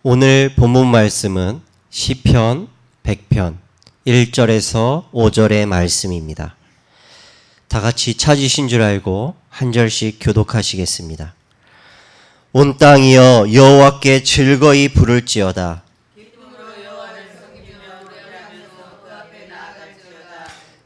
오늘 본문 말씀은 시편 100편 1절에서 5절의 말씀입니다. 다 같이 찾으신 줄 알고 한 절씩 교독하시겠습니다. 온 땅이여 여호와께 즐거이 부를지어다.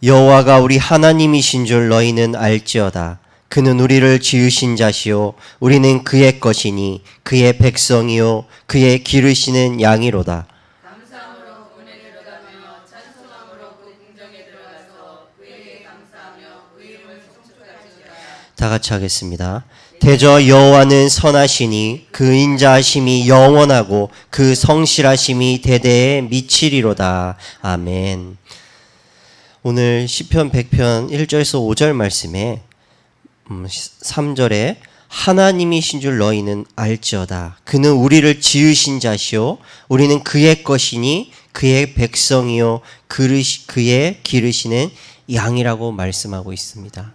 여호와가 우리 하나님이신 줄 너희는 알지어다. 그는 우리를 지으신 자시요 우리는 그의 것이니 그의 백성이요 그의 기르시는 양이로다. 감사함으로 은혜를 얻으며 찬송함으로 그 궁정에 들어가서 그에게 감사하며 그 이름을 송축할지어다. 다 같이 하겠습니다. 대저 여호와는 선하시니 그 인자하심이 영원하고 그 성실하심이 대대에 미치리로다. 아멘. 오늘 시편 100편 1절에서 5절 말씀에 3절에 하나님이신 줄 너희는 알지어다. 그는 우리를 지으신 자시요 우리는 그의 것이니 그의 백성이요 그의 기르시는 양이라고 말씀하고 있습니다.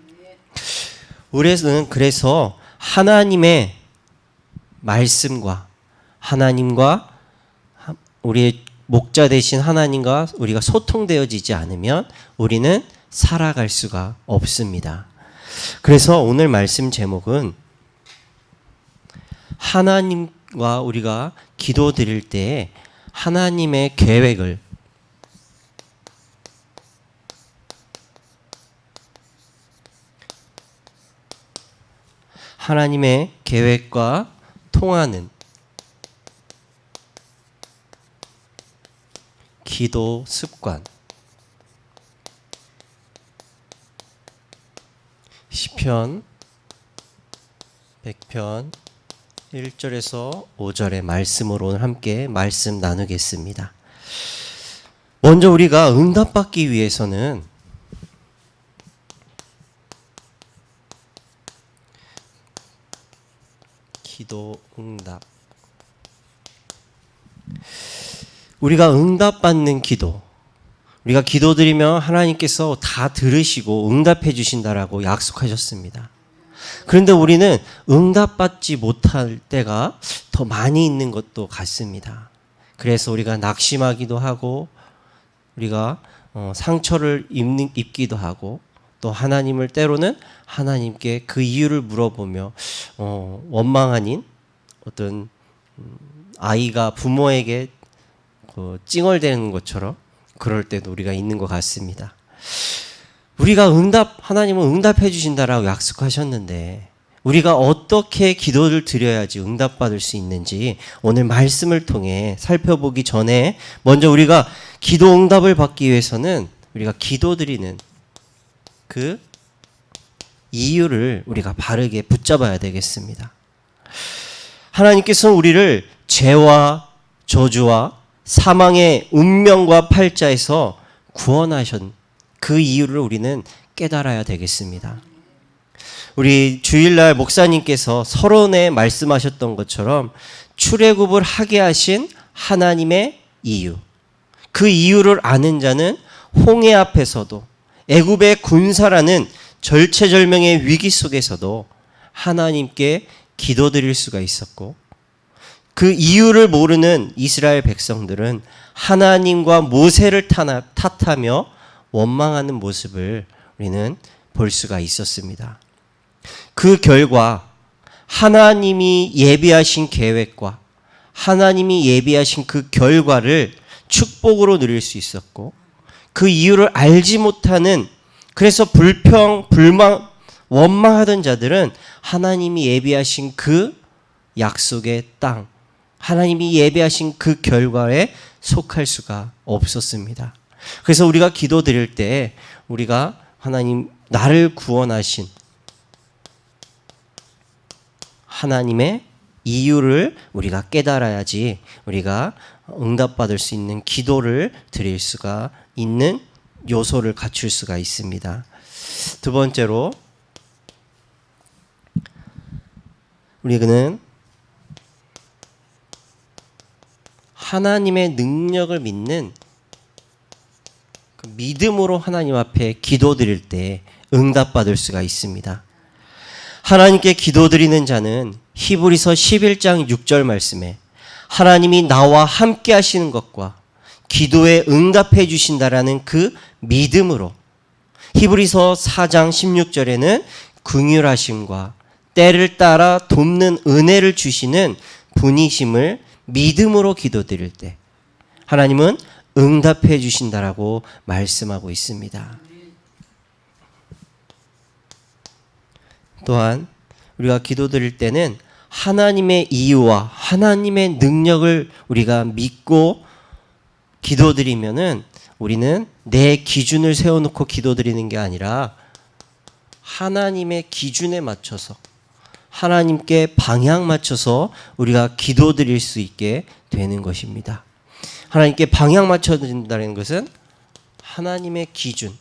우리는 그래서 하나님의 말씀과 하나님과 우리의 목자 되신 하나님과 우리가 소통되어지지 않으면 우리는 살아갈 수가 없습니다. 그래서 오늘 말씀 제목은 하나님과 우리가 기도 드릴 때 하나님의 계획을 하나님의 계획과 통하는 기도 습관 시편 100편 1절에서 5절의 말씀으로 오늘 함께 말씀 나누겠습니다. 먼저 우리가 응답받기 위해서는 기도 응답 우리가 응답받는 기도 우리가 기도드리면 하나님께서 다 들으시고 응답해 주신다라고 약속하셨습니다. 그런데 우리는 응답받지 못할 때가 더 많이 있는 것도 같습니다. 그래서 우리가 낙심하기도 하고 우리가 상처를 입기도 하고 또 하나님을 때로는 하나님께 그 이유를 물어보며 원망 아닌 어떤 아이가 부모에게 찡얼대는 것처럼 그럴 때도 우리가 있는 것 같습니다. 우리가 하나님은 응답해 주신다라고 약속하셨는데 우리가 어떻게 기도를 드려야지 응답받을 수 있는지 오늘 말씀을 통해 살펴보기 전에 먼저 우리가 기도 응답을 받기 위해서는 우리가 기도드리는 그 이유를 우리가 바르게 붙잡아야 되겠습니다. 하나님께서는 우리를 죄와 저주와 사망의 운명과 팔자에서 구원하신 그 이유를 우리는 깨달아야 되겠습니다. 우리 주일날 목사님께서 서론에 말씀하셨던 것처럼 출애굽을 하게 하신 하나님의 이유, 그 이유를 아는 자는 홍해 앞에서도 애굽의 군사라는 절체절명의 위기 속에서도 하나님께 기도드릴 수가 있었고 그 이유를 모르는 이스라엘 백성들은 하나님과 모세를 탓하며 원망하는 모습을 우리는 볼 수가 있었습니다. 그 결과 하나님이 예비하신 계획과 하나님이 예비하신 그 결과를 축복으로 누릴 수 있었고 그 이유를 알지 못하는 그래서 불만, 원망하던 자들은 하나님이 예비하신 그 약속의 땅 하나님이 예배하신 그 결과에 속할 수가 없었습니다. 그래서 우리가 기도 드릴 때 우리가 하나님 나를 구원하신 하나님의 이유를 우리가 깨달아야지 우리가 응답받을 수 있는 기도를 드릴 수가 있는 요소를 갖출 수가 있습니다. 두 번째로 우리는 하나님의 능력을 믿는 그 믿음으로 하나님 앞에 기도드릴 때 응답받을 수가 있습니다. 하나님께 기도드리는 자는 히브리서 11장 6절 말씀에 하나님이 나와 함께 하시는 것과 기도에 응답해 주신다라는 그 믿음으로 히브리서 4장 16절에는 긍휼하심과 때를 따라 돕는 은혜를 주시는 분이심을 믿음으로 기도드릴 때 하나님은 응답해 주신다라고 말씀하고 있습니다. 또한 우리가 기도드릴 때는 하나님의 이유와 하나님의 능력을 우리가 믿고 기도드리면은 우리는 내 기준을 세워놓고 기도드리는 게 아니라 하나님의 기준에 맞춰서 하나님께 방향 맞춰서 우리가 기도드릴 수 있게 되는 것입니다. 하나님께 방향 맞춰드린다는 것은 하나님의 기준,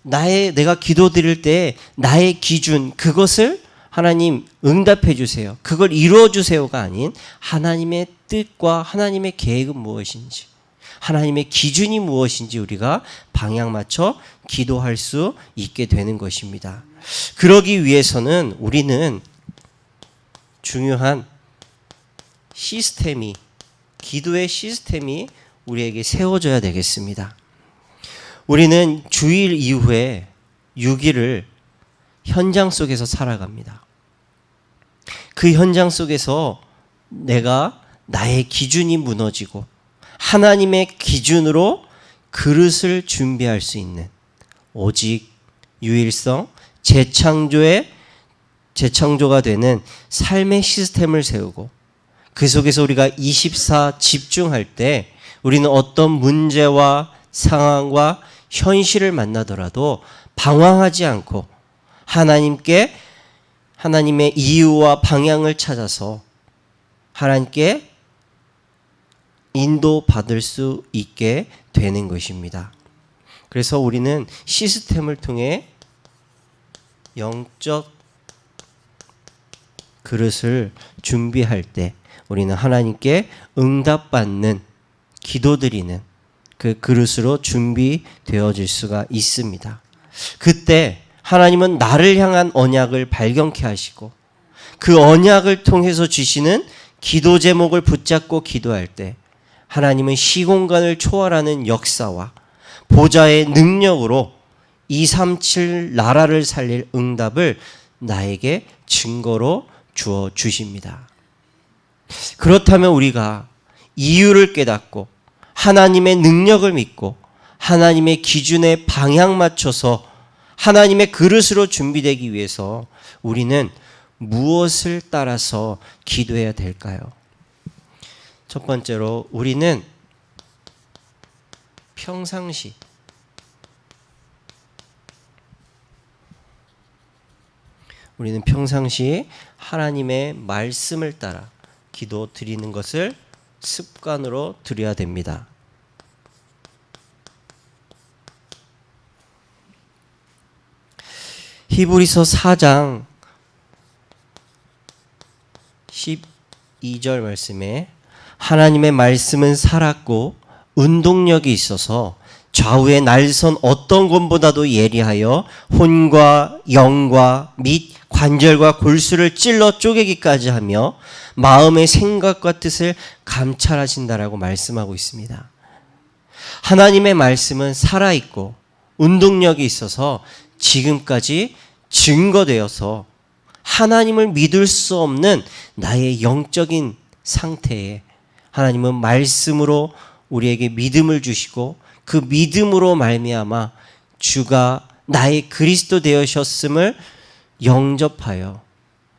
내가 기도드릴 때 나의 기준, 그것을 하나님 응답해 주세요, 그걸 이루어 주세요가 아닌 하나님의 뜻과 하나님의 계획은 무엇인지, 하나님의 기준이 무엇인지 우리가 방향 맞춰 기도할 수 있게 되는 것입니다. 그러기 위해서는 우리는 중요한 시스템이, 기도의 시스템이 우리에게 세워져야 되겠습니다. 우리는 주일 이후에 6일을 현장 속에서 살아갑니다. 그 현장 속에서 내가 나의 기준이 무너지고 하나님의 기준으로 그릇을 준비할 수 있는 오직 유일성, 재창조가 되는 삶의 시스템을 세우고 그 속에서 우리가 24 집중할 때 우리는 어떤 문제와 상황과 현실을 만나더라도 방황하지 않고 하나님의 이유와 방향을 찾아서 하나님께 인도받을 수 있게 되는 것입니다. 그래서 우리는 시스템을 통해 영적 그릇을 준비할 때 우리는 하나님께 응답받는, 기도드리는 그 그릇으로 준비되어질 수가 있습니다. 그때 하나님은 나를 향한 언약을 발견케 하시고 그 언약을 통해서 주시는 기도 제목을 붙잡고 기도할 때 하나님은 시공간을 초월하는 역사와 보좌의 능력으로 237 나라를 살릴 응답을 나에게 증거로 주어 주십니다. 그렇다면 우리가 이유를 깨닫고 하나님의 능력을 믿고 하나님의 기준에 방향 맞춰서 하나님의 그릇으로 준비되기 위해서 우리는 무엇을 따라서 기도해야 될까요? 첫 번째로 우리는 평상시 하나님의 말씀을 따라 기도 드리는 것을 습관으로 드려야 됩니다. 히브리서 4장 12절 말씀에 하나님의 말씀은 살았고 운동력이 있어서 좌우의 날선 어떤 것보다도 예리하여 혼과 영과 및 관절과 골수를 찔러 쪼개기까지 하며 마음의 생각과 뜻을 감찰하신다라고 말씀하고 있습니다. 하나님의 말씀은 살아있고 운동력이 있어서 지금까지 증거되어서 하나님을 믿을 수 없는 나의 영적인 상태에 하나님은 말씀으로 우리에게 믿음을 주시고 그 믿음으로 말미암아 주가 나의 그리스도 되으셨음을 영접하여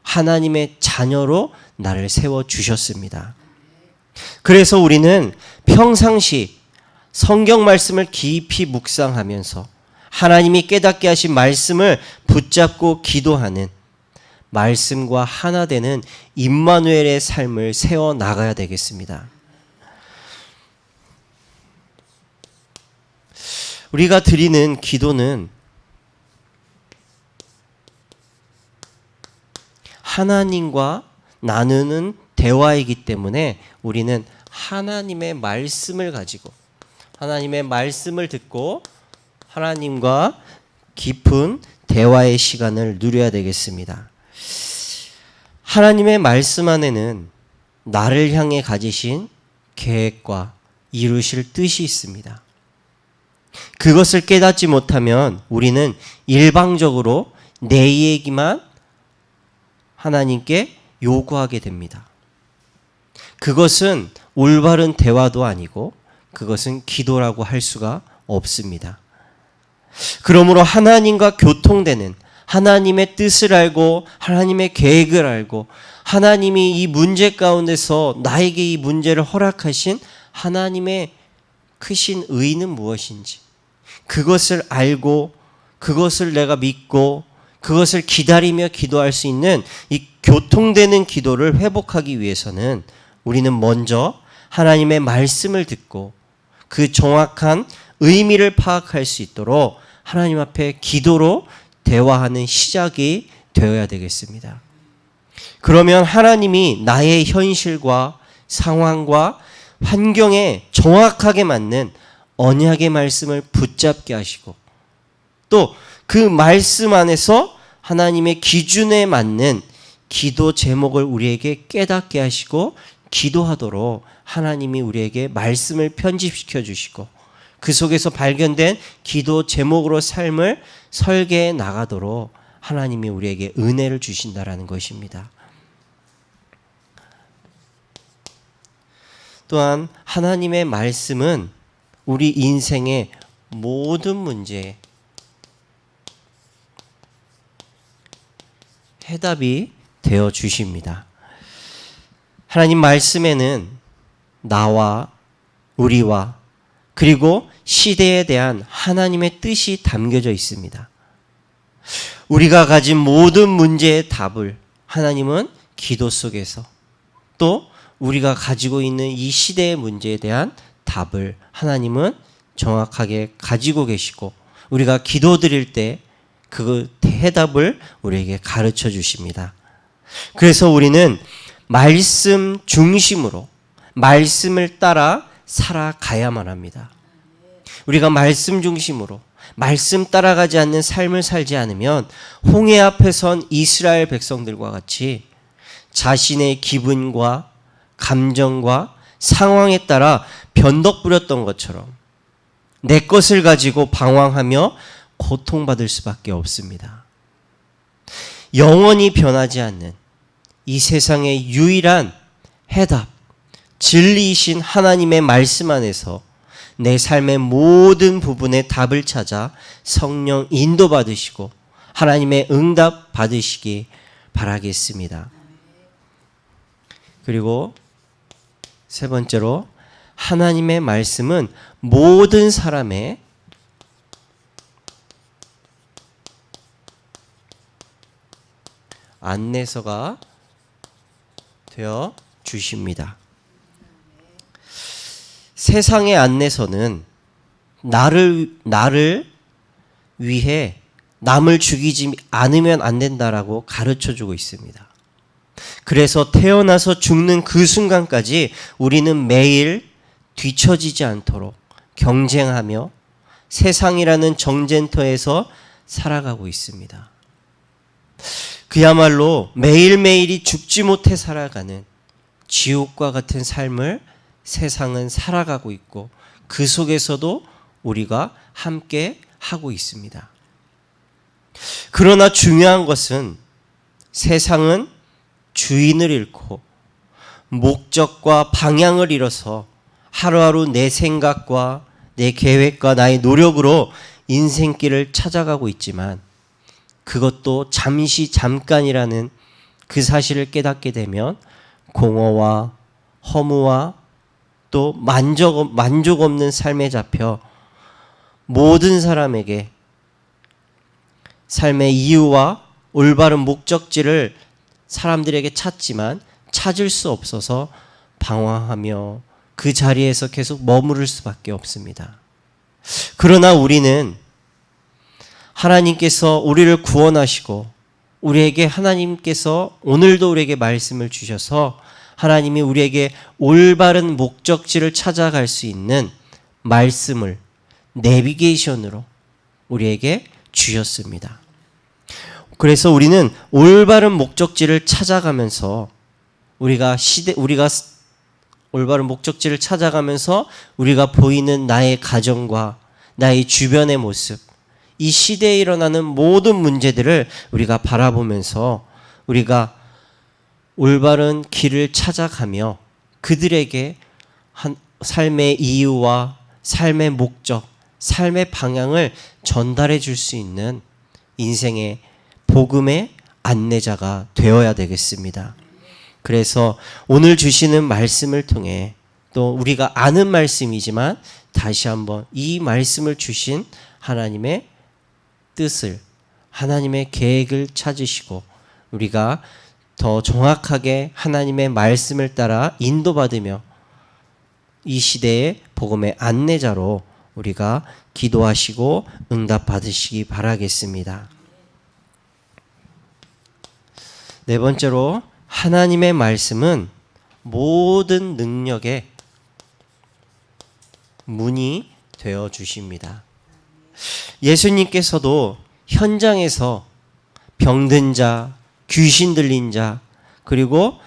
하나님의 자녀로 나를 세워주셨습니다. 그래서 우리는 평상시 성경 말씀을 깊이 묵상하면서 하나님이 깨닫게 하신 말씀을 붙잡고 기도하는 말씀과 하나 되는 임마누엘의 삶을 세워나가야 되겠습니다. 우리가 드리는 기도는 하나님과 나누는 대화이기 때문에 우리는 하나님의 말씀을 가지고 하나님의 말씀을 듣고 하나님과 깊은 대화의 시간을 누려야 되겠습니다. 하나님의 말씀 안에는 나를 향해 가지신 계획과 이루실 뜻이 있습니다. 그것을 깨닫지 못하면 우리는 일방적으로 내 얘기만 하나님께 요구하게 됩니다. 그것은 올바른 대화도 아니고 그것은 기도라고 할 수가 없습니다. 그러므로 하나님과 교통되는, 하나님의 뜻을 알고 하나님의 계획을 알고 하나님이 이 문제 가운데서 나에게 이 문제를 허락하신 하나님의 크신 의는 무엇인지, 그것을 알고 그것을 내가 믿고 그것을 기다리며 기도할 수 있는 이 교통되는 기도를 회복하기 위해서는 우리는 먼저 하나님의 말씀을 듣고 그 정확한 의미를 파악할 수 있도록 하나님 앞에 기도로 대화하는 시작이 되어야 되겠습니다. 그러면 하나님이 나의 현실과 상황과 환경에 정확하게 맞는 언약의 말씀을 붙잡게 하시고 또 그 말씀 안에서 하나님의 기준에 맞는 기도 제목을 우리에게 깨닫게 하시고 기도하도록 하나님이 우리에게 말씀을 편집시켜 주시고 그 속에서 발견된 기도 제목으로 삶을 설계해 나가도록 하나님이 우리에게 은혜를 주신다라는 것입니다. 또한 하나님의 말씀은 우리 인생의 모든 문제에 해답이 되어 주십니다. 하나님 말씀에는 나와 우리와 그리고 시대에 대한 하나님의 뜻이 담겨져 있습니다. 우리가 가진 모든 문제의 답을 하나님은 기도 속에서 또 우리가 가지고 있는 이 시대의 문제에 대한 답을 하나님은 정확하게 가지고 계시고 우리가 기도드릴 때 그 해답을 우리에게 가르쳐 주십니다. 그래서 우리는 말씀 중심으로 말씀을 따라 살아가야만 합니다. 우리가 말씀 중심으로 말씀 따라가지 않는 삶을 살지 않으면 홍해 앞에 선 이스라엘 백성들과 같이 자신의 기분과 감정과 상황에 따라 변덕 부렸던 것처럼 내 것을 가지고 방황하며 고통받을 수밖에 없습니다. 영원히 변하지 않는 이 세상의 유일한 해답, 진리이신 하나님의 말씀 안에서 내 삶의 모든 부분에 답을 찾아 성령 인도받으시고 하나님의 응답 받으시기 바라겠습니다. 그리고 세 번째로 하나님의 말씀은 모든 사람의 안내서가 되어 주십니다. 세상의 안내서는 나를 위해 남을 죽이지 않으면 안 된다라고 가르쳐 주고 있습니다. 그래서 태어나서 죽는 그 순간까지 우리는 매일 뒤처지지 않도록 경쟁하며 세상이라는 정쟁터에서 살아가고 있습니다. 그야말로 매일매일이 죽지 못해 살아가는 지옥과 같은 삶을 세상은 살아가고 있고 그 속에서도 우리가 함께 하고 있습니다. 그러나 중요한 것은 세상은 주인을 잃고 목적과 방향을 잃어서 하루하루 내 생각과 내 계획과 나의 노력으로 인생길을 찾아가고 있지만 그것도 잠깐이라는 그 사실을 깨닫게 되면 공허와 허무와 또 만족 없는 삶에 잡혀 모든 사람에게 삶의 이유와 올바른 목적지를 사람들에게 찾지만 찾을 수 없어서 방황하며 그 자리에서 계속 머무를 수밖에 없습니다. 그러나 우리는 하나님께서 우리를 구원하시고 우리에게 하나님께서 오늘도 우리에게 말씀을 주셔서 하나님이 우리에게 올바른 목적지를 찾아갈 수 있는 말씀을 내비게이션으로 우리에게 주셨습니다. 그래서 우리는 올바른 목적지를 찾아가면서 우리가 올바른 목적지를 찾아가면서 우리가 보이는 나의 가정과 나의 주변의 모습, 이 시대에 일어나는 모든 문제들을 우리가 바라보면서 우리가 올바른 길을 찾아가며 그들에게 삶의 이유와 삶의 목적, 삶의 방향을 전달해 줄 수 있는 인생의 복음의 안내자가 되어야 되겠습니다. 그래서 오늘 주시는 말씀을 통해 또 우리가 아는 말씀이지만 다시 한번 이 말씀을 주신 하나님의 뜻을, 하나님의 계획을 찾으시고 우리가 더 정확하게 하나님의 말씀을 따라 인도받으며 이 시대의 복음의 안내자로 우리가 기도하시고 응답받으시기 바라겠습니다. 네 번째로 하나님의 말씀은 모든 능력의 문이 되어 주십니다. 예수님께서도 현장에서 병든 자, 귀신 들린 자, 그리고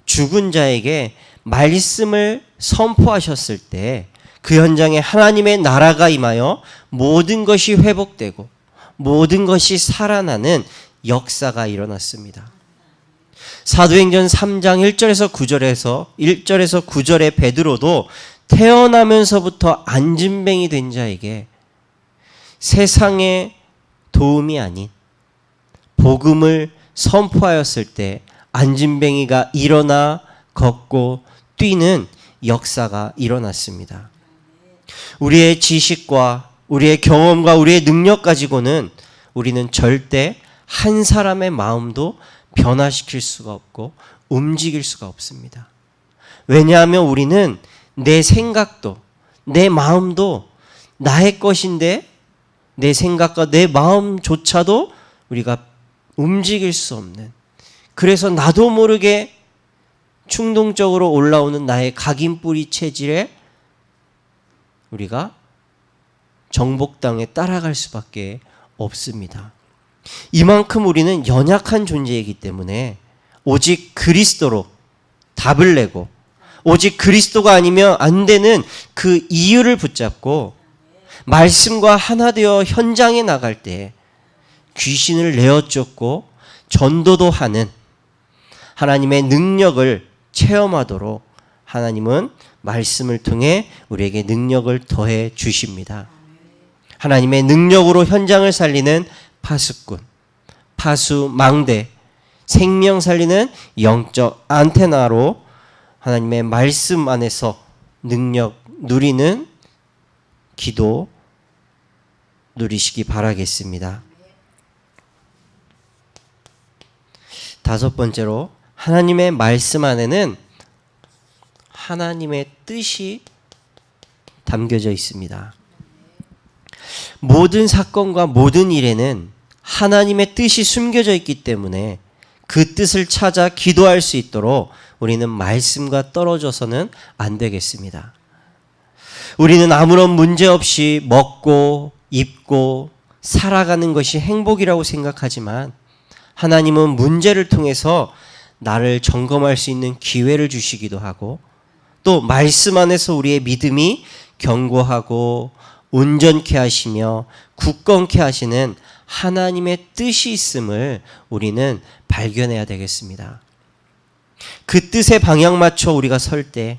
죽은 자에게 말씀을 선포하셨을 때 그 현장에 하나님의 나라가 임하여 모든 것이 회복되고 모든 것이 살아나는 역사가 일어났습니다. 사도행전 3장 1절에서 9절의 베드로도 태어나면서부터 안진뱅이 된 자에게 세상의 도움이 아닌 복음을 선포하였을 때 안진뱅이가 일어나 걷고 뛰는 역사가 일어났습니다. 우리의 지식과 우리의 경험과 우리의 능력 가지고는 우리는 절대 한 사람의 마음도 변화시킬 수가 없고 움직일 수가 없습니다. 왜냐하면 우리는 내 생각도 내 마음도 나의 것인데 내 생각과 내 마음조차도 우리가 움직일 수 없는, 그래서 나도 모르게 충동적으로 올라오는 나의 각인뿌리 체질에 우리가 정복당에 따라갈 수밖에 없습니다. 이만큼 우리는 연약한 존재이기 때문에 오직 그리스도로 답을 내고 오직 그리스도가 아니면 안 되는 그 이유를 붙잡고 말씀과 하나 되어 현장에 나갈 때 귀신을 내어 쫓고 전도도 하는 하나님의 능력을 체험하도록 하나님은 말씀을 통해 우리에게 능력을 더해 주십니다. 하나님의 능력으로 현장을 살리는 파수꾼, 파수망대, 생명 살리는 영적 안테나로 하나님의 말씀 안에서 능력 누리는 기도 누리시기 바라겠습니다. 다섯 번째로 하나님의 말씀 안에는 하나님의 뜻이 담겨져 있습니다. 모든 사건과 모든 일에는 하나님의 뜻이 숨겨져 있기 때문에 그 뜻을 찾아 기도할 수 있도록 우리는 말씀과 떨어져서는 안 되겠습니다. 우리는 아무런 문제 없이 먹고 입고 살아가는 것이 행복이라고 생각하지만 하나님은 문제를 통해서 나를 점검할 수 있는 기회를 주시기도 하고 또 말씀 안에서 우리의 믿음이 견고하고 온전케 하시며 굳건케 하시는 하나님의 뜻이 있음을 우리는 발견해야 되겠습니다. 그 뜻에 방향 맞춰 우리가 설 때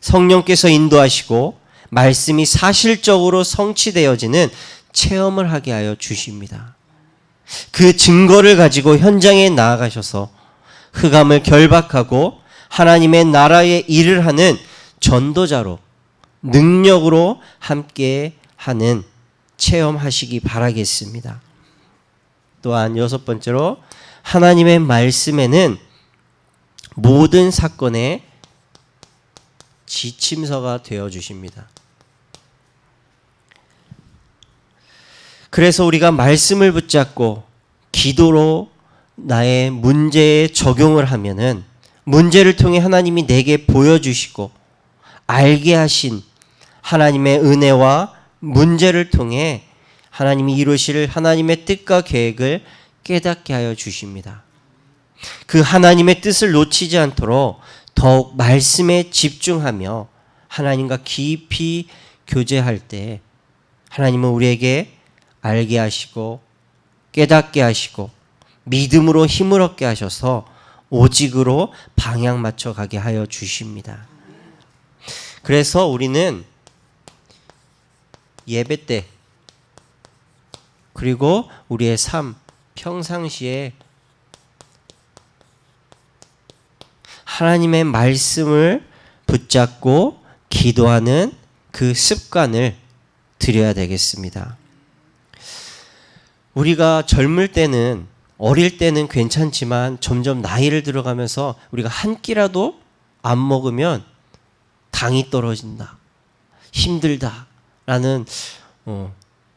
성령께서 인도하시고 말씀이 사실적으로 성취되어지는 체험을 하게 하여 주십니다. 그 증거를 가지고 현장에 나아가셔서 흑암을 결박하고 하나님의 나라의 일을 하는 전도자로 능력으로 함께 하는 체험하시기 바라겠습니다. 또한 여섯 번째로 하나님의 말씀에는 모든 사건의 지침서가 되어 주십니다. 그래서 우리가 말씀을 붙잡고 기도로 나의 문제에 적용을 하면은 문제를 통해 하나님이 내게 보여주시고 알게 하신 하나님의 은혜와 문제를 통해 하나님이 이루실 하나님의 뜻과 계획을 깨닫게 하여 주십니다. 그 하나님의 뜻을 놓치지 않도록 더욱 말씀에 집중하며 하나님과 깊이 교제할 때 하나님은 우리에게 알게 하시고 깨닫게 하시고 믿음으로 힘을 얻게 하셔서 오직으로 방향 맞춰 가게 하여 주십니다. 그래서 우리는 예배 때 그리고 우리의 삶 평상시에 하나님의 말씀을 붙잡고 기도하는 그 습관을 들여야 되겠습니다. 우리가 젊을 때는 어릴 때는 괜찮지만 점점 나이를 들어가면서 우리가 한 끼라도 안 먹으면 당이 떨어진다, 힘들다라는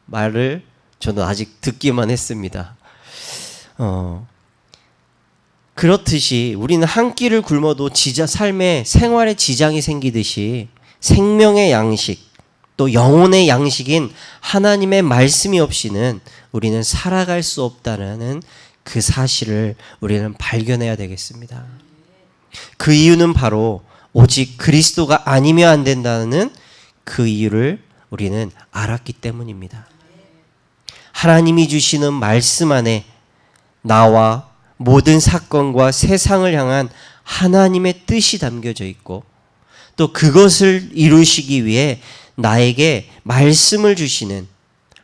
말을 저는 아직 듣기만 했습니다. 그렇듯이 우리는 한 끼를 굶어도 삶의 생활에 지장이 생기듯이 생명의 양식 또 영혼의 양식인 하나님의 말씀이 없이는 우리는 살아갈 수 없다는 그 사실을 우리는 발견해야 되겠습니다. 그 이유는 바로 오직 그리스도가 아니면 안 된다는 그 이유를 우리는 알았기 때문입니다. 하나님이 주시는 말씀 안에 나와 모든 사건과 세상을 향한 하나님의 뜻이 담겨져 있고 또 그것을 이루시기 위해 나에게 말씀을 주시는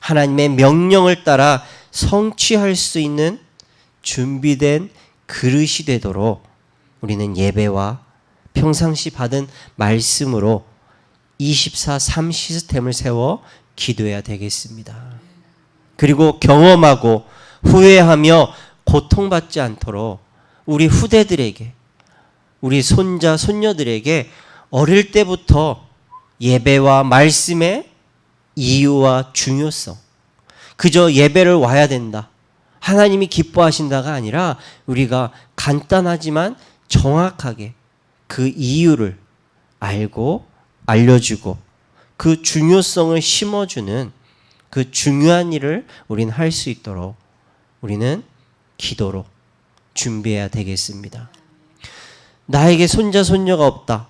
하나님의 명령을 따라 성취할 수 있는 준비된 그릇이 되도록 우리는 예배와 평상시 받은 말씀으로 24/3 시스템을 세워 기도해야 되겠습니다. 그리고 경험하고 후회하며 고통받지 않도록 우리 후대들에게 우리 손자 손녀들에게 어릴 때부터 예배와 말씀의 이유와 중요성, 그저 예배를 와야 된다, 하나님이 기뻐하신다가 아니라 우리가 간단하지만 정확하게 그 이유를 알고 알려주고 그 중요성을 심어주는 그 중요한 일을 우리는 할 수 있도록 우리는 기도로 준비해야 되겠습니다. 나에게 손자 손녀가 없다,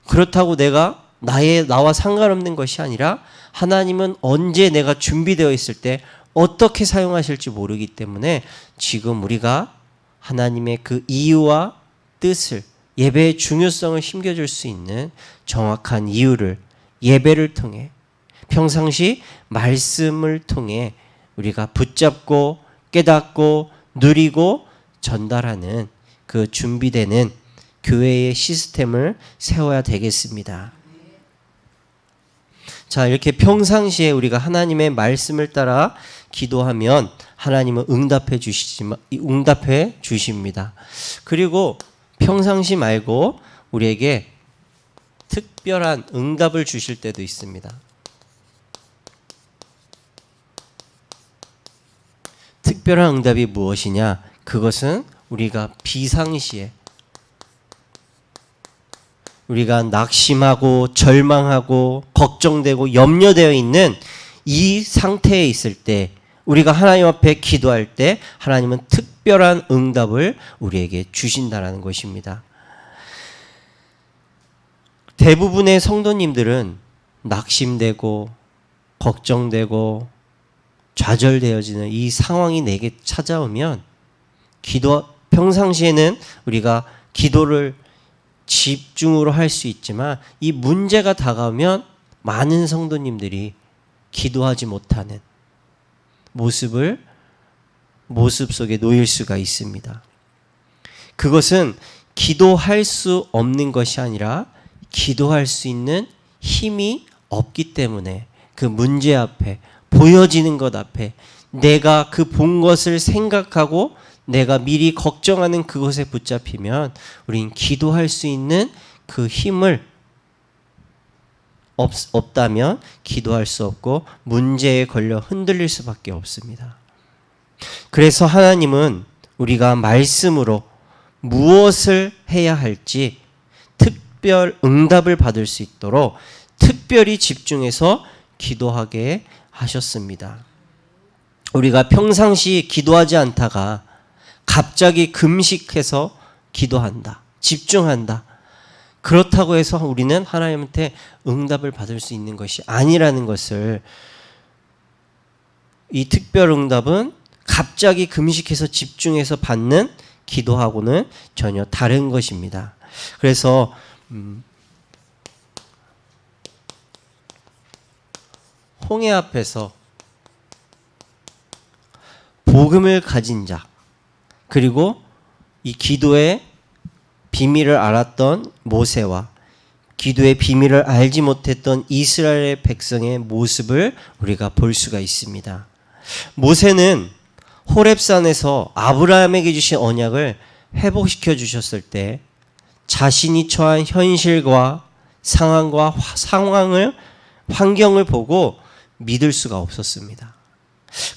그렇다고 내가 나와 상관없는 것이 아니라 하나님은 언제 내가 준비되어 있을 때 어떻게 사용하실지 모르기 때문에 지금 우리가 하나님의 그 이유와 뜻을, 예배의 중요성을 심겨줄 수 있는 정확한 이유를 예배를 통해 평상시 말씀을 통해 우리가 붙잡고 깨닫고 누리고 전달하는 그 준비되는 교회의 시스템을 세워야 되겠습니다. 자, 이렇게 평상시에 우리가 하나님의 말씀을 따라 기도하면 하나님은 응답해 주십니다. 그리고 평상시 말고 우리에게 특별한 응답을 주실 때도 있습니다. 특별한 응답이 무엇이냐? 그것은 우리가 비상시에 우리가 낙심하고 절망하고 걱정되고 염려되어 있는 이 상태에 있을 때 우리가 하나님 앞에 기도할 때 하나님은 특별한 응답을 우리에게 주신다는 것입니다. 대부분의 성도님들은 낙심되고 걱정되고 좌절되어지는 이 상황이 내게 찾아오면 평상시에는 우리가 기도를 집중으로 할 수 있지만 이 문제가 다가오면 많은 성도님들이 기도하지 못하는 모습 속에 놓일 수가 있습니다. 그것은 기도할 수 없는 것이 아니라 기도할 수 있는 힘이 없기 때문에 그 문제 앞에 보여지는 것 앞에 내가 그 본 것을 생각하고 내가 미리 걱정하는 그것에 붙잡히면 우린 기도할 수 있는 그 힘을 없다면 기도할 수 없고 문제에 걸려 흔들릴 수밖에 없습니다. 그래서 하나님은 우리가 말씀으로 무엇을 해야 할지 특별 응답을 받을 수 있도록 특별히 집중해서 기도하게 하셨습니다. 우리가 평상시 기도하지 않다가 갑자기 금식해서 기도한다. 집중한다. 그렇다고 해서 우리는 하나님한테 응답을 받을 수 있는 것이 아니라는 것을, 이 특별 응답은 갑자기 금식해서 집중해서 받는 기도하고는 전혀 다른 것입니다. 그래서 홍해 앞에서 복음을 가진 자, 그리고 이 기도의 비밀을 알았던 모세와 기도의 비밀을 알지 못했던 이스라엘 백성의 모습을 우리가 볼 수가 있습니다. 모세는 호렙산에서 아브라함에게 주신 언약을 회복시켜 주셨을 때 자신이 처한 현실과 환경을 보고 믿을 수가 없었습니다.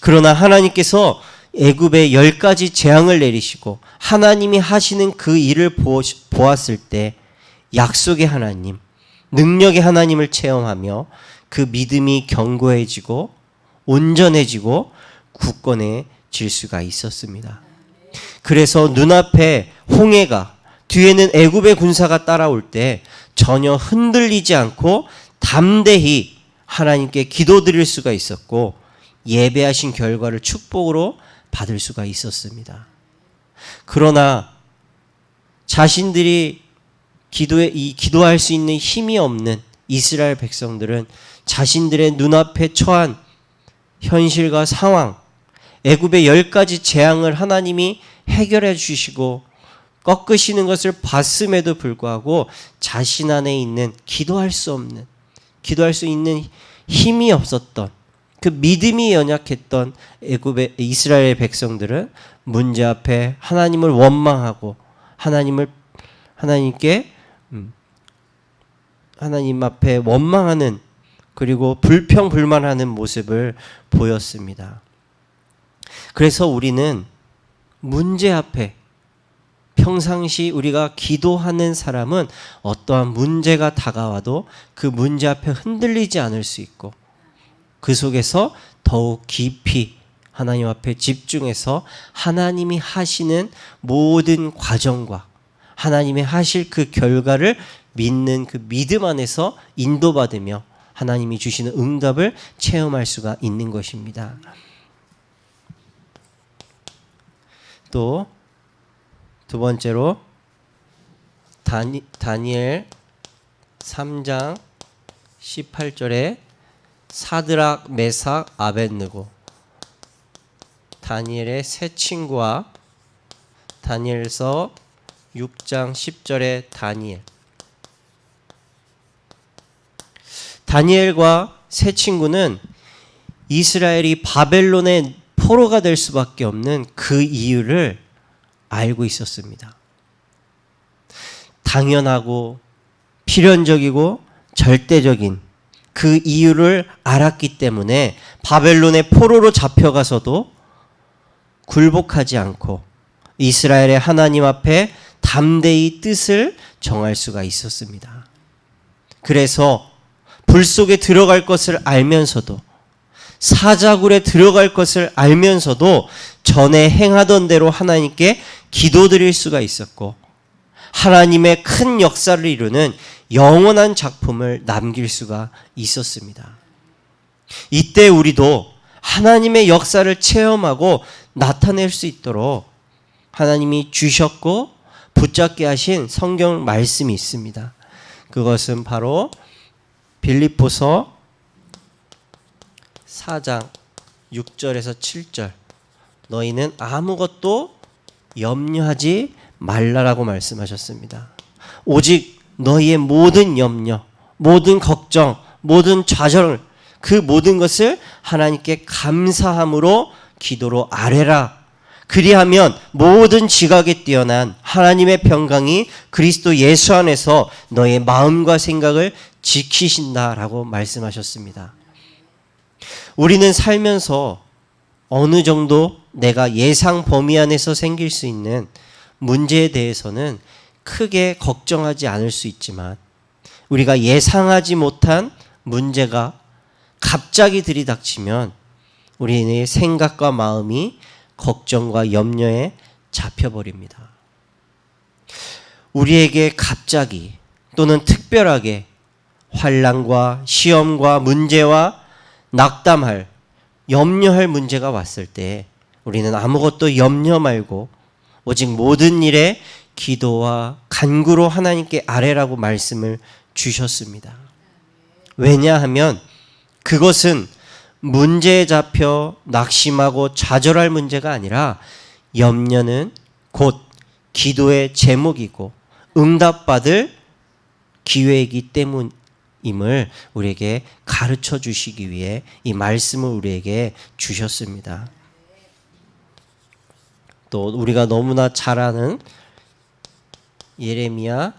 그러나 하나님께서 애굽에 10가지 재앙을 내리시고 하나님이 하시는 그 일을 보았을 때 약속의 하나님, 능력의 하나님을 체험하며 그 믿음이 견고해지고 온전해지고 굳건해질 수가 있었습니다. 그래서 눈앞에 홍해가, 뒤에는 애굽의 군사가 따라올 때 전혀 흔들리지 않고 담대히 하나님께 기도드릴 수가 있었고 예배하신 결과를 축복으로 받을 수가 있었습니다. 그러나 자신들이 기도할 수 있는 힘이 없는 이스라엘 백성들은 자신들의 눈앞에 처한 현실과 상황, 애굽의 10가지 재앙을 하나님이 해결해 주시고 꺾으시는 것을 봤음에도 불구하고 자신 안에 있는 기도할 수 있는 힘이 없었던, 그 믿음이 연약했던 애굽의 이스라엘 백성들은 문제 앞에 하나님을 원망하고 하나님 앞에 원망하는, 그리고 불평불만하는 모습을 보였습니다. 그래서 우리는 문제 앞에, 평상시 우리가 기도하는 사람은 어떠한 문제가 다가와도 그 문제 앞에 흔들리지 않을 수 있고 그 속에서 더욱 깊이 하나님 앞에 집중해서 하나님이 하시는 모든 과정과 하나님이 하실 그 결과를 믿는 그 믿음 안에서 인도받으며 하나님이 주시는 응답을 체험할 수가 있는 것입니다. 또 두 번째로 다니엘 3장 18절에 사드락, 메삭, 아벳느고, 다니엘의 세 친구와 다니엘서 6장 10절에 다니엘과 세 친구는 이스라엘이 바벨론의 포로가 될 수밖에 없는 그 이유를 알고 있었습니다. 당연하고 필연적이고 절대적인 그 이유를 알았기 때문에 바벨론의 포로로 잡혀가서도 굴복하지 않고 이스라엘의 하나님 앞에 담대히 뜻을 정할 수가 있었습니다. 그래서 불 속에 들어갈 것을 알면서도, 사자굴에 들어갈 것을 알면서도 전에 행하던 대로 하나님께 기도드릴 수가 있었고 하나님의 큰 역사를 이루는 영원한 작품을 남길 수가 있었습니다. 이때 우리도 하나님의 역사를 체험하고 나타낼 수 있도록 하나님이 주셨고 붙잡게 하신 성경 말씀이 있습니다. 그것은 바로 빌립보서 4장 6절에서 7절, 너희는 아무것도 염려하지 말라라고 말씀하셨습니다. 오직 너희의 모든 염려, 모든 걱정, 모든 좌절, 그 모든 것을 하나님께 감사함으로 기도로 아뢰라. 그리하면 모든 지각에 뛰어난 하나님의 평강이 그리스도 예수 안에서 너의 마음과 생각을 지키신다라고 말씀하셨습니다. 우리는 살면서 어느 정도 내가 예상 범위 안에서 생길 수 있는 문제에 대해서는 크게 걱정하지 않을 수 있지만 우리가 예상하지 못한 문제가 갑자기 들이닥치면 우리의 생각과 마음이 걱정과 염려에 잡혀버립니다. 우리에게 갑자기 또는 특별하게 환난과 시험과 문제와 낙담할, 염려할 문제가 왔을 때 우리는 아무것도 염려 말고 오직 모든 일에 기도와 간구로 하나님께 아뢰라고 말씀을 주셨습니다. 왜냐하면 그것은 문제에 잡혀 낙심하고 좌절할 문제가 아니라 염려는 곧 기도의 제목이고 응답받을 기회이기 때문임을 우리에게 가르쳐 주시기 위해 이 말씀을 우리에게 주셨습니다. 또 우리가 너무나 잘 아는 예레미야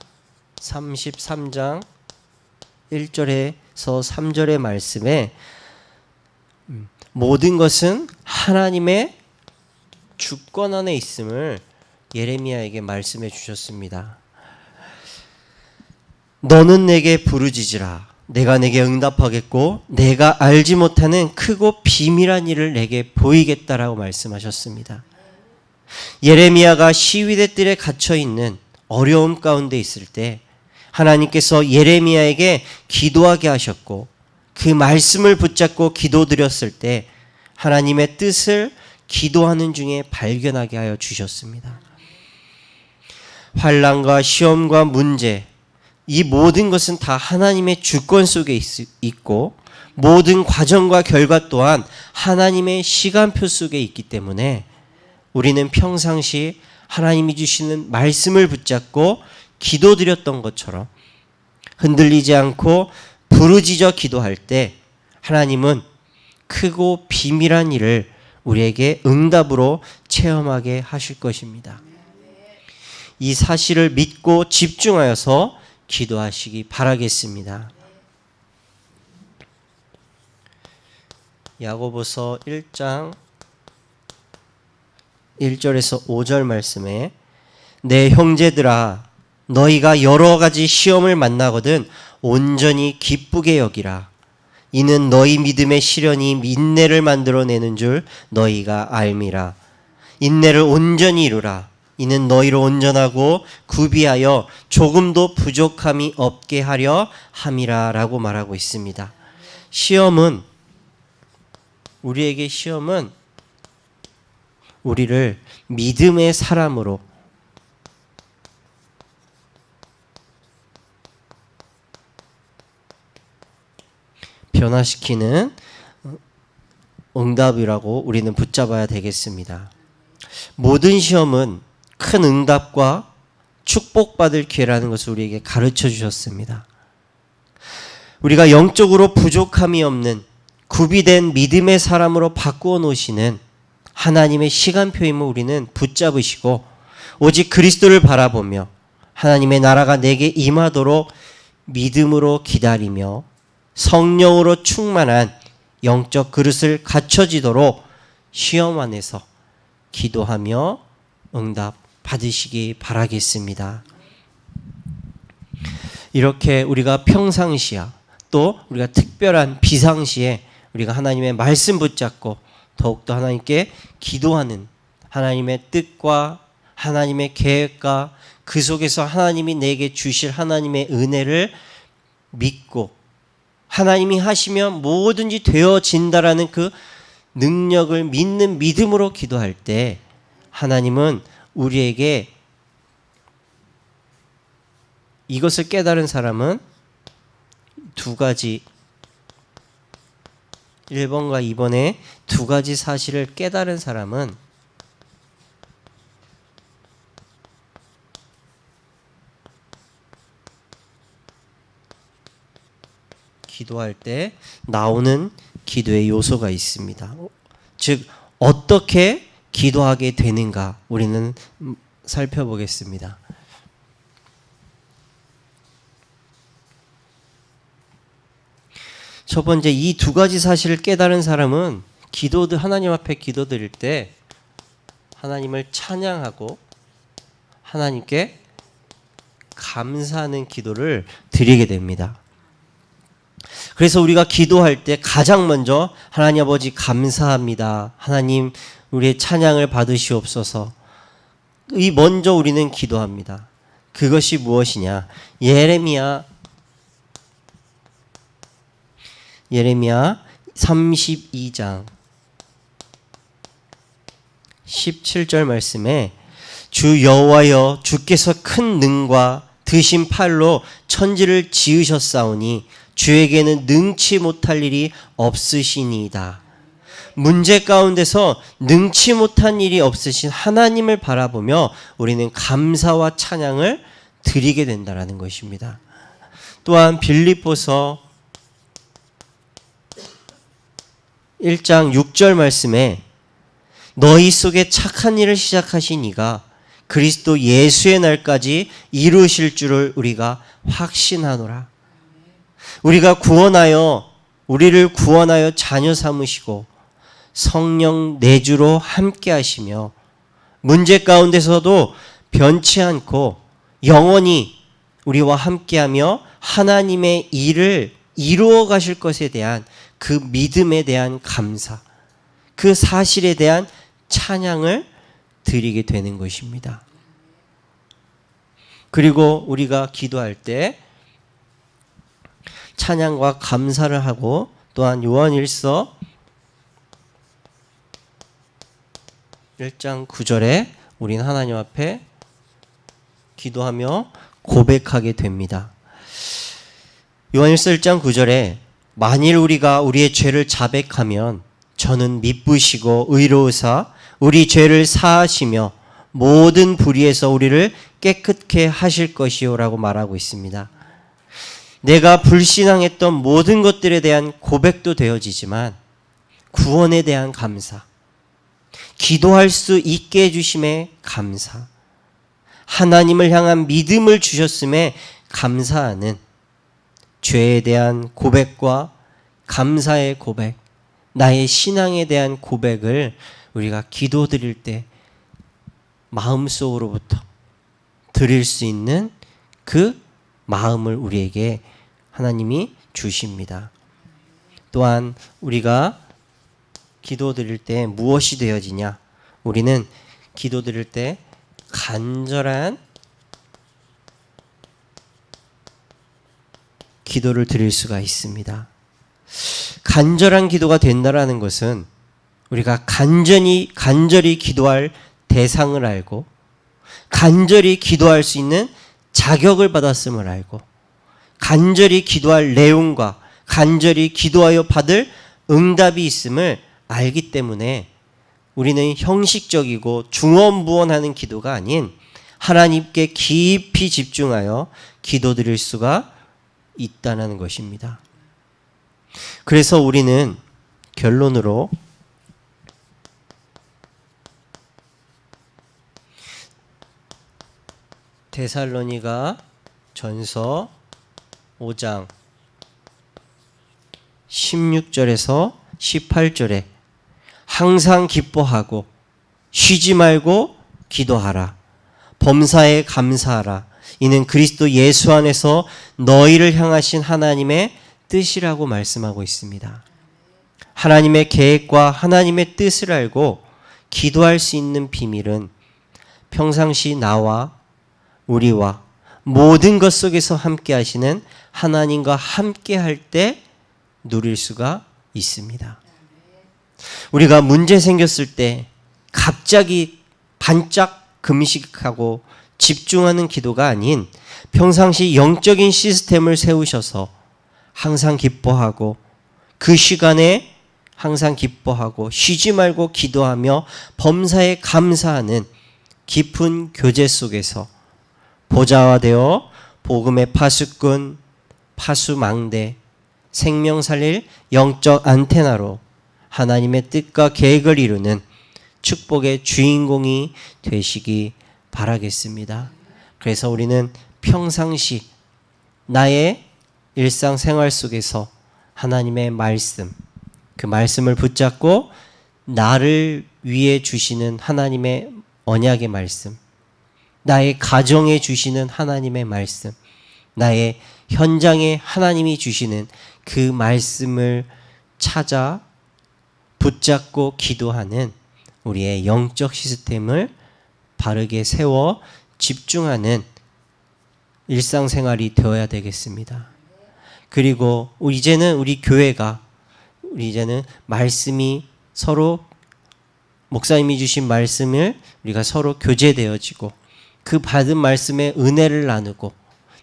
33장 1절에서 3절의 말씀에 모든 것은 하나님의 주권 안에 있음을 예레미야에게 말씀해 주셨습니다. 너는 내게 부르짖으라. 내가 내게 응답하겠고 내가 알지 못하는 크고 비밀한 일을 내게 보이겠다라고 말씀하셨습니다. 예레미야가 시위대 뜰에 갇혀 있는 어려움 가운데 있을 때 하나님께서 예레미야에게 기도하게 하셨고 그 말씀을 붙잡고 기도드렸을 때 하나님의 뜻을 기도하는 중에 발견하게 하여 주셨습니다. 환난과 시험과 문제, 이 모든 것은 다 하나님의 주권 속에 있고 모든 과정과 결과 또한 하나님의 시간표 속에 있기 때문에 우리는 평상시 하나님이 주시는 말씀을 붙잡고 기도드렸던 것처럼 흔들리지 않고 부르짖어 기도할 때 하나님은 크고 비밀한 일을 우리에게 응답으로 체험하게 하실 것입니다. 이 사실을 믿고 집중하여서 기도하시기 바라겠습니다. 야고보서 1장 1절에서 5절 말씀에 내 형제들아 너희가 여러 가지 시험을 만나거든 온전히 기쁘게 여기라. 이는 너희 믿음의 시련이 인내를 만들어내는 줄 너희가 알미라. 인내를 온전히 이루라. 이는 너희를 온전하고 구비하여 조금도 부족함이 없게 하려 함이라 라고 말하고 있습니다. 우리에게 시험은 우리를 믿음의 사람으로 변화시키는 응답이라고 우리는 붙잡아야 되겠습니다. 모든 시험은 큰 응답과 축복받을 기회라는 것을 우리에게 가르쳐 주셨습니다. 우리가 영적으로 부족함이 없는 구비된 믿음의 사람으로 바꾸어 놓으시는 하나님의 시간표임을 우리는 붙잡으시고 오직 그리스도를 바라보며 하나님의 나라가 내게 임하도록 믿음으로 기다리며 성령으로 충만한 영적 그릇을 갖춰지도록 시험 안에서 기도하며 응답 받으시기 바라겠습니다. 이렇게 우리가 평상시야 또 우리가 특별한 비상시에 우리가 하나님의 말씀 붙잡고 더욱더 하나님께 기도하는 하나님의 뜻과 하나님의 계획과 그 속에서 하나님이 내게 주실 하나님의 은혜를 믿고 하나님이 하시면 뭐든지 되어진다라는 그 능력을 믿는 믿음으로 기도할 때 하나님은 우리에게 이것을 깨달은 사람은 두 가지 1번과 2번의 두 가지 사실을 깨달은 사람은 기도할 때 나오는 기도의 요소가 있습니다. 즉 어떻게 기도하게 되는가 우리는 살펴보겠습니다. 첫 번째 이 두 가지 사실을 깨달은 사람은 하나님 앞에 기도드릴 때 하나님을 찬양하고 하나님께 감사하는 기도를 드리게 됩니다. 그래서 우리가 기도할 때 가장 먼저 하나님 아버지 감사합니다. 하나님 우리의 찬양을 받으시옵소서. 먼저 우리는 기도합니다. 그것이 무엇이냐? 예레미야 32장 17절 말씀에 주 여호와여 주께서 큰 능과 드신 팔로 천지를 지으셨사오니 주에게는 능치 못할 일이 없으시니이다. 문제 가운데서 능치 못한 일이 없으신 하나님을 바라보며 우리는 감사와 찬양을 드리게 된다라는 것입니다. 또한 빌립보서 1장 6절 말씀에 너희 속에 착한 일을 시작하신 이가 그리스도 예수의 날까지 이루실 줄을 우리가 확신하노라. 우리를 구원하여 자녀 삼으시고 성령 내주로 함께 하시며 문제 가운데서도 변치 않고 영원히 우리와 함께하며 하나님의 일을 이루어 가실 것에 대한 그 믿음에 대한 감사, 그 사실에 대한 찬양을 드리게 되는 것입니다. 그리고 우리가 기도할 때 찬양과 감사를 하고 또한 요한일서 1장 9절에 우리는 하나님 앞에 기도하며 고백하게 됩니다. 요한일서 1장 9절에 만일 우리가 우리의 죄를 자백하면 저는 미쁘시고 의로우사 우리 죄를 사하시며 모든 불의에서 우리를 깨끗게 하실 것이요 라고 말하고 있습니다. 내가 불신앙했던 모든 것들에 대한 고백도 되어지지만 구원에 대한 감사, 기도할 수 있게 해주심에 감사, 하나님을 향한 믿음을 주셨음에 감사하는 죄에 대한 고백과 감사의 고백, 나의 신앙에 대한 고백을 우리가 기도 드릴 때 마음속으로부터 드릴 수 있는 그 마음을 우리에게 하나님이 주십니다. 또한 우리가 기도 드릴 때 무엇이 되어지냐? 우리는 기도 드릴 때 간절한 기도를 드릴 수가 있습니다. 간절한 기도가 된다라는 것은 우리가 간절히 기도할 대상을 알고 간절히 기도할 수 있는 자격을 받았음을 알고 간절히 기도할 내용과 간절히 기도하여 받을 응답이 있음을 알기 때문에 우리는 형식적이고 중언부언하는 기도가 아닌 하나님께 깊이 집중하여 기도드릴 수가 있다는 것입니다. 그래서 우리는 결론으로 데살로니가 전서 5장 16절에서 18절에 항상 기뻐하고 쉬지 말고 기도하라. 범사에 감사하라. 이는 그리스도 예수 안에서 너희를 향하신 하나님의 뜻이라고 말씀하고 있습니다. 하나님의 계획과 하나님의 뜻을 알고 기도할 수 있는 비밀은 평상시 나와 우리와 모든 것 속에서 함께 하시는 하나님과 함께 할 때 누릴 수가 있습니다. 우리가 문제 생겼을 때 갑자기 반짝 금식하고 집중하는 기도가 아닌 평상시 영적인 시스템을 세우셔서 항상 기뻐하고 그 시간에 항상 기뻐하고 쉬지 말고 기도하며 범사에 감사하는 깊은 교제 속에서 보좌화되어 복음의 파수꾼, 파수망대, 생명 살릴 영적 안테나로 하나님의 뜻과 계획을 이루는 축복의 주인공이 되시기 바라겠습니다. 그래서 우리는 평상시 나의 일상생활 속에서 하나님의 말씀, 그 말씀을 붙잡고 나를 위해 주시는 하나님의 언약의 말씀, 나의 가정에 주시는 하나님의 말씀, 나의 현장에 하나님이 주시는 그 말씀을 찾아 붙잡고 기도하는 우리의 영적 시스템을 바르게 세워 집중하는 일상생활이 되어야 되겠습니다. 그리고 이제는 우리 교회가 이제는 말씀이 서로 목사님이 주신 말씀을 우리가 서로 교제되어지고 그 받은 말씀의 은혜를 나누고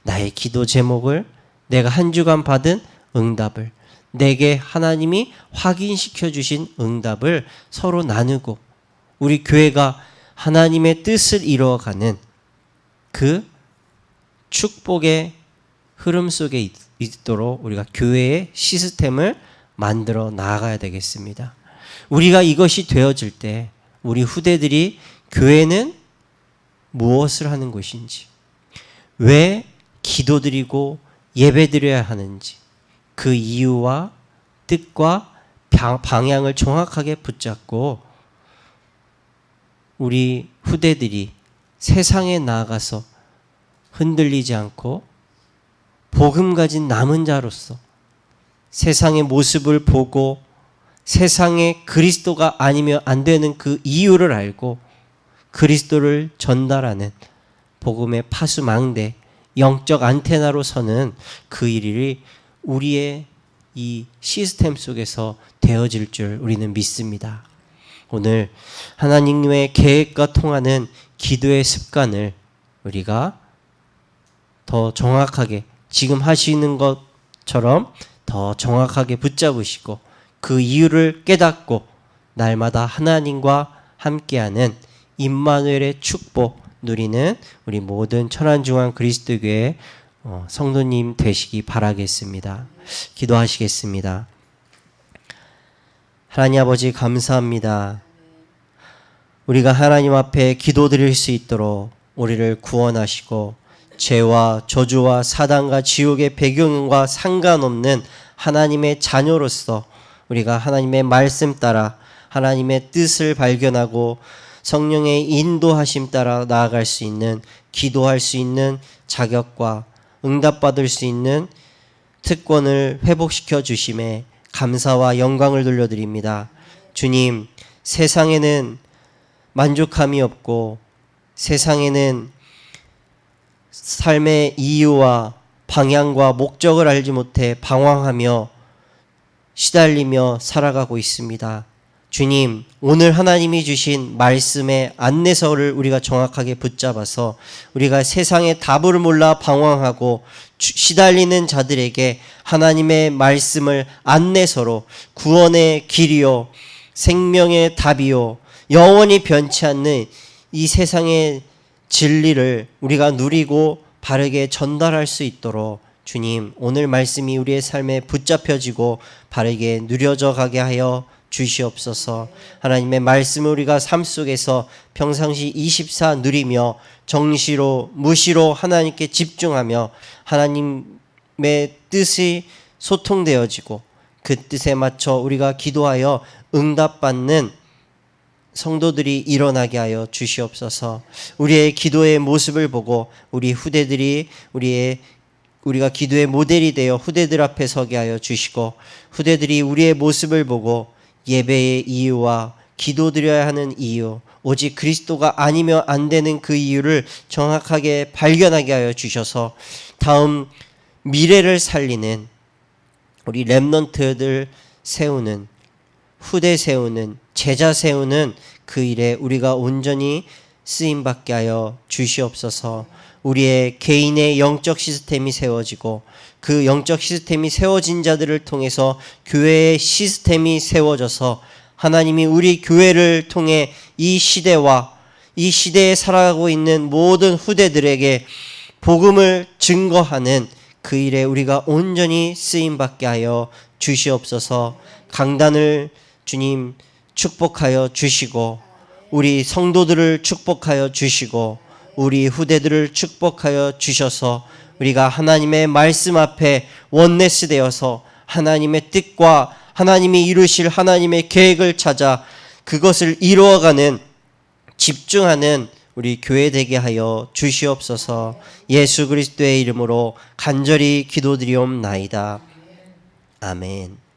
나의 기도 제목을 내가 한 주간 받은 응답을 내게 하나님이 확인시켜 주신 응답을 서로 나누고 우리 교회가 하나님의 뜻을 이루어가는 그 축복의 흐름 속에 있도록 우리가 교회의 시스템을 만들어 나아가야 되겠습니다. 우리가 이것이 되어질 때 우리 후대들이 교회는 무엇을 하는 곳인지, 왜 기도드리고 예배드려야 하는지 그 이유와 뜻과 방향을 정확하게 붙잡고 우리 후대들이 세상에 나아가서 흔들리지 않고 복음 가진 남은 자로서 세상의 모습을 보고 세상에 그리스도가 아니면 안 되는 그 이유를 알고 그리스도를 전달하는 복음의 파수망대, 영적 안테나로 서는 그 일이 우리의 이 시스템 속에서 되어질 줄 우리는 믿습니다. 오늘 하나님의 계획과 통하는 기도의 습관을 우리가 더 정확하게 지금 하시는 것처럼 더 정확하게 붙잡으시고 그 이유를 깨닫고 날마다 하나님과 함께하는 임마누엘의 축복 누리는 우리 모든 천안중앙 그리스도교회 성도님 되시기 바라겠습니다. 기도하시겠습니다. 하나님 아버지 감사합니다. 우리가 하나님 앞에 기도드릴 수 있도록 우리를 구원하시고 죄와 저주와 사단과 지옥의 배경과 상관없는 하나님의 자녀로서 우리가 하나님의 말씀 따라 하나님의 뜻을 발견하고 성령의 인도하심 따라 나아갈 수 있는 기도할 수 있는 자격과 응답받을 수 있는 특권을 회복시켜 주심에 감사와 영광을 돌려드립니다. 주님, 세상에는 만족함이 없고 세상에는 삶의 이유와 방향과 목적을 알지 못해 방황하며 시달리며 살아가고 있습니다. 주님, 오늘 하나님이 주신 말씀의 안내서를 우리가 정확하게 붙잡아서 우리가 세상의 답을 몰라 방황하고 시달리는 자들에게 하나님의 말씀을 안내서로 구원의 길이요 생명의 답이요 영원히 변치 않는 이 세상의 진리를 우리가 누리고 바르게 전달할 수 있도록 주님, 오늘 말씀이 우리의 삶에 붙잡혀지고 바르게 누려져 가게 하여 주시옵소서. 하나님의 말씀을 우리가 삶 속에서 평상시 24 누리며 정시로 무시로 하나님께 집중하며 하나님의 뜻이 소통되어지고 그 뜻에 맞춰 우리가 기도하여 응답받는 성도들이 일어나게 하여 주시옵소서. 우리의 기도의 모습을 보고 우리 후대들이 우리가 기도의 모델이 되어 후대들 앞에 서게 하여 주시고 후대들이 우리의 모습을 보고 예배의 이유와 기도드려야 하는 이유, 오직 그리스도가 아니면 안 되는 그 이유를 정확하게 발견하게 하여 주셔서 다음 미래를 살리는 우리 렘넌트들 세우는, 후대 세우는, 제자 세우는 그 일에 우리가 온전히 쓰임받게 하여 주시옵소서. 우리의 개인의 영적 시스템이 세워지고 그 영적 시스템이 세워진 자들을 통해서 교회의 시스템이 세워져서 하나님이 우리 교회를 통해 이 시대와 이 시대에 살아가고 있는 모든 후대들에게 복음을 증거하는 그 일에 우리가 온전히 쓰임받게 하여 주시옵소서. 강단을 주님 축복하여 주시고 우리 성도들을 축복하여 주시고 우리 후대들을 축복하여 주셔서 우리가 하나님의 말씀 앞에 원네스 되어서 하나님의 뜻과 하나님이 이루실 하나님의 계획을 찾아 그것을 이루어가는 집중하는 우리 교회 되게 하여 주시옵소서. 예수 그리스도의 이름으로 간절히 기도드리옵나이다. 아멘.